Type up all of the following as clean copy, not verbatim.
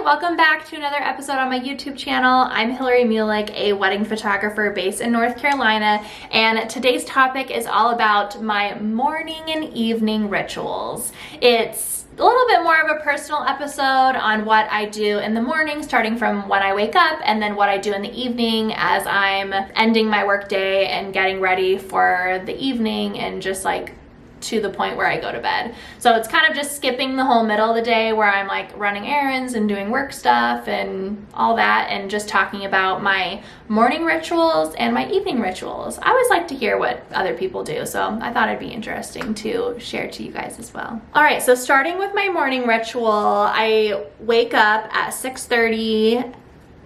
welcome back to another episode on my YouTube channel. I'm Hillary Mulick, a wedding photographer based in North Carolina, and today's topic is all about my morning and evening rituals. It's a little bit more of a personal episode on what I do in the morning, starting from when I wake up, and then what I do in the evening as I'm ending my work day and getting ready for the evening and just like to the point where I go to bed. So it's kind of just skipping the whole middle of the day where I'm like running errands and doing work stuff and all that, and just talking about my morning rituals and my evening rituals. I always like to hear what other people do, so I thought it'd be interesting to share to you guys as well. All right, so starting with my morning ritual, I wake up at 6:30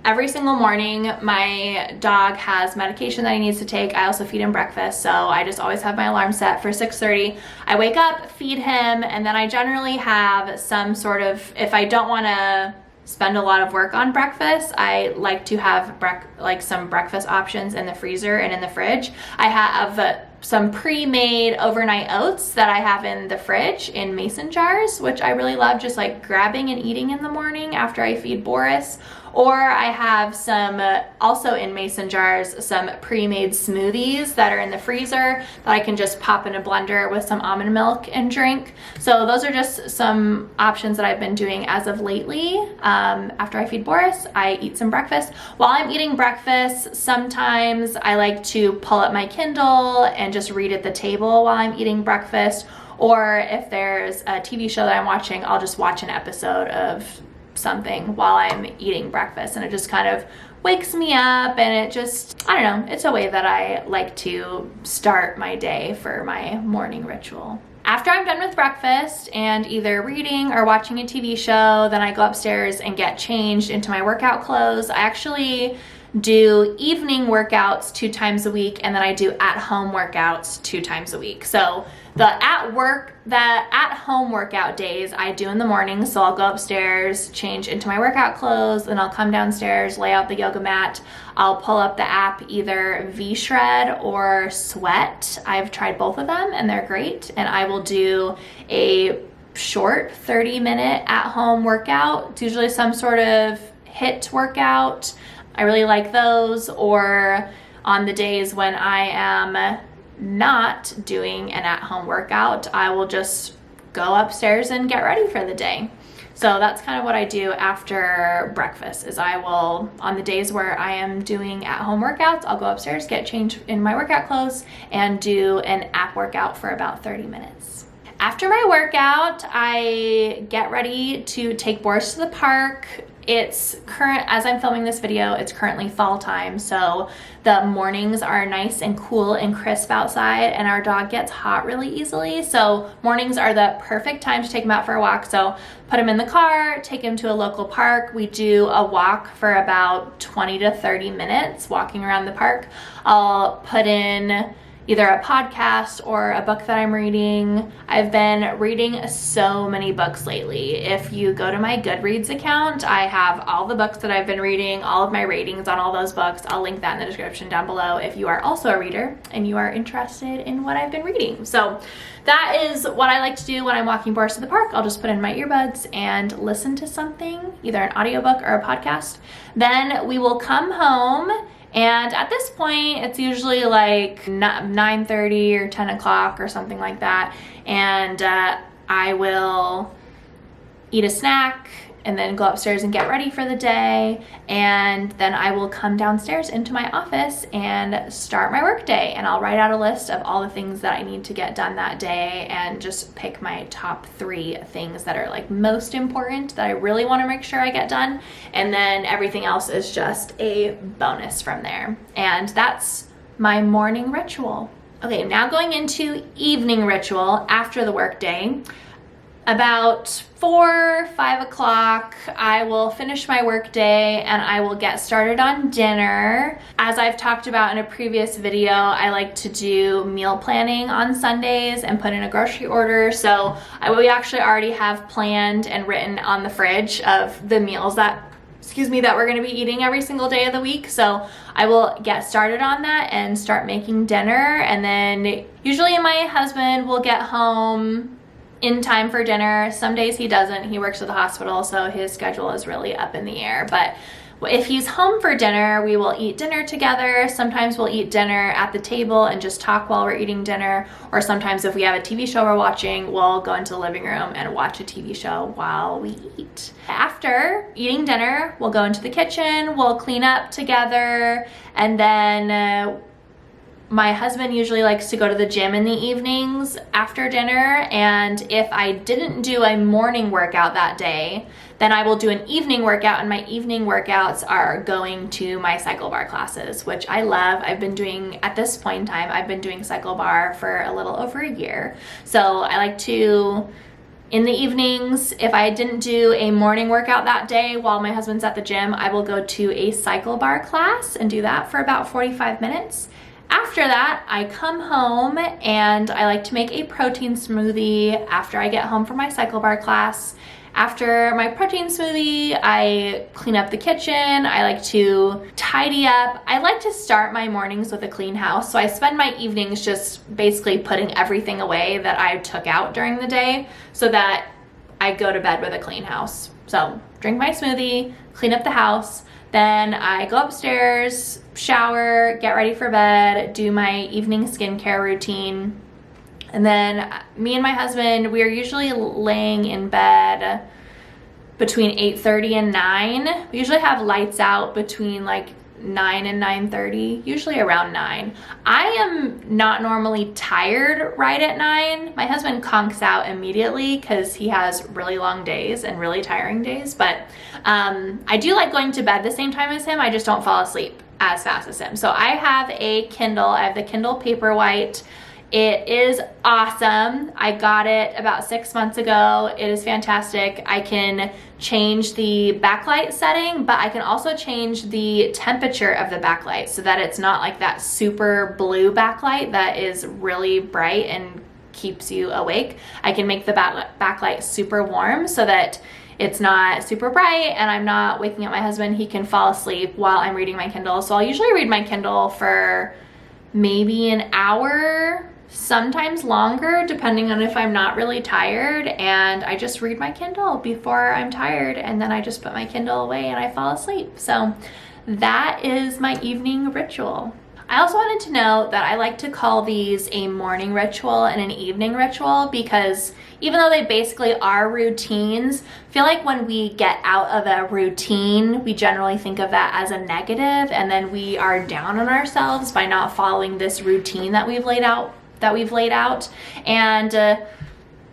every single morning. My dog has medication that he needs to take. I also feed him breakfast, so I just always have my alarm set for 6:30. I wake up, feed him, and then I generally have some sort of, if I don't want to spend a lot of work on breakfast, I like to have some breakfast options in the freezer and in the fridge. I have some pre-made overnight oats that I have in the fridge in mason jars, which I really love, just like grabbing and eating in the morning after I feed Boris. Or I have some, also in mason jars, some pre-made smoothies that are in the freezer that I can just pop in a blender with some almond milk and drink. So those are just some options that I've been doing as of lately. After I feed Boris, I eat some breakfast. While I'm eating breakfast, sometimes I like to pull up my Kindle and just read at the table while I'm eating breakfast. Or if there's a TV show that I'm watching, I'll just watch an episode of something while I'm eating breakfast, and it just kind of wakes me up, and it just, I don't know, it's a way that I like to start my day for my morning ritual. After I'm done with breakfast and either reading or watching a TV show, then I go upstairs and get changed into my workout clothes. I actually do evening workouts 2 times a week, and then I do at-home workouts 2 times a week. So the at-home workout days I do in the morning, so I'll go upstairs, change into my workout clothes, then I'll come downstairs, lay out the yoga mat. I'll pull up the app, either V-Shred or Sweat. I've tried both of them and they're great, and I will do a short 30-minute at-home workout. It's usually some sort of HIIT workout. I really like those. Or on the days when I am not doing an at-home workout, I will just go upstairs and get ready for the day. So that's kind of what I do after breakfast, is I will, on the days where I am doing at-home workouts, I'll go upstairs, get changed in my workout clothes, and do an app workout for about 30 minutes. After my workout, I get ready to take Boris to the park. It's as I'm filming this video, it's currently fall time, so the mornings are nice and cool and crisp outside, and our dog gets hot really easily. So mornings are the perfect time to take him out for a walk. So put him in the car, take him to a local park. We do a walk for about 20 to 30 minutes walking around the park. I'll put in either a podcast or a book that I'm reading. I've been reading so many books lately. If you go to my Goodreads account, I have all the books that I've been reading, all of my ratings on all those books. I'll link that in the description down below if you are also a reader and you are interested in what I've been reading. So that is what I like to do when I'm walking Boris to the park. I'll just put in my earbuds and listen to something, either an audiobook or a podcast. Then we will come home, and at this point, it's usually like 9:30 or 10 o'clock or something like that. And I will eat a snack and then go upstairs and get ready for the day. And then I will come downstairs into my office and start my work day. And I'll write out a list of all the things that I need to get done that day, and just pick my top 3 things that are like most important that I really want to make sure I get done. And then everything else is just a bonus from there. And that's my morning ritual. Okay, now going into evening ritual after the work day. About 4, 5 o'clock, I will finish my work day and I will get started on dinner. As I've talked about in a previous video, I like to do meal planning on Sundays and put in a grocery order. So we actually already have planned and written on the fridge of the meals that we're gonna be eating every single day of the week. So I will get started on that and start making dinner. And then usually my husband will get home in time for dinner. Some days he doesn't. He works at the hospital, so his schedule is really up in the air. But if he's home for dinner, we will eat dinner together. Sometimes we'll eat dinner at the table and just talk while we're eating dinner. Or sometimes if we have a TV show we're watching, we'll go into the living room and watch a TV show while we eat. After eating dinner, we'll go into the kitchen, we'll clean up together, and then my husband usually likes to go to the gym in the evenings after dinner, and if I didn't do a morning workout that day, then I will do an evening workout, and my evening workouts are going to my cycle bar classes, which I love. I've been doing, at this point in time, I've been doing cycle bar for a little over a year. So I like to, in the evenings, if I didn't do a morning workout that day while my husband's at the gym, I will go to a cycle bar class and do that for about 45 minutes. After that, I come home and I like to make a protein smoothie after I get home from my cycle bar class. After my protein smoothie, I clean up the kitchen. I like to tidy up. I like to start my mornings with a clean house. So I spend my evenings just basically putting everything away that I took out during the day so that I go to bed with a clean house. So drink my smoothie, clean up the house, then I go upstairs, shower, get ready for bed, do my evening skincare routine. And then me and my husband, we are usually laying in bed between 8:30 and 9. We usually have lights out between like 9 and 9:30, usually around 9. I am not normally tired right at 9. My husband conks out immediately because he has really long days and really tiring days, but I do like going to bed the same time as him. I just don't fall asleep as fast as him. So I have a Kindle. I have the Kindle Paperwhite. It is awesome. I got it about 6 months ago. It is fantastic. I can change the backlight setting, but I can also change the temperature of the backlight so that it's not like that super blue backlight that is really bright and keeps you awake. I can make the backlight super warm so that it's not super bright and I'm not waking up my husband. He can fall asleep while I'm reading my Kindle. So I'll usually read my Kindle for maybe an hour, sometimes longer, depending on if I'm not really tired, and I just read my Kindle before I'm tired, and then I just put my Kindle away and I fall asleep. So that is my evening ritual. I also wanted to note that I like to call these a morning ritual and an evening ritual because even though they basically are routines, I feel like when we get out of a routine, we generally think of that as a negative, and then we are down on ourselves by not following this routine that we've laid out. And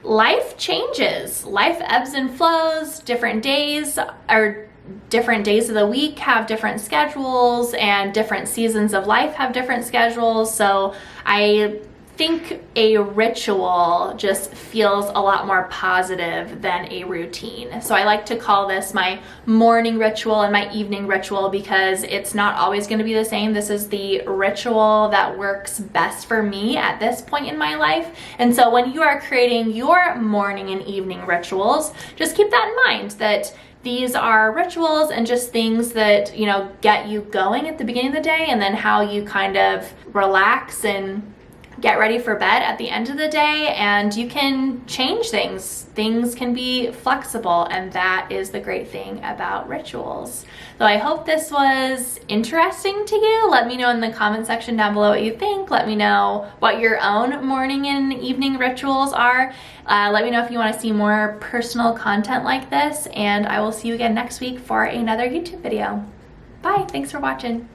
life changes. Life ebbs and flows. Different days or different days of the week have different schedules, and different seasons of life have different schedules. So I think a ritual just feels a lot more positive than a routine. So I like to call this my morning ritual and my evening ritual because it's not always going to be the same. This is the ritual that works best for me at this point in my life. And so when you are creating your morning and evening rituals, just keep that in mind, that these are rituals and just things that, you know, get you going at the beginning of the day, and then how you kind of relax and get ready for bed at the end of the day. And you can change things. Things can be flexible, and that is the great thing about rituals. So I hope this was interesting to you. Let me know in the comment section down below what you think. Let me know what your own morning and evening rituals are. Let me know if you want to see more personal content like this, and I will see you again next week for another YouTube video. Bye, thanks for watching.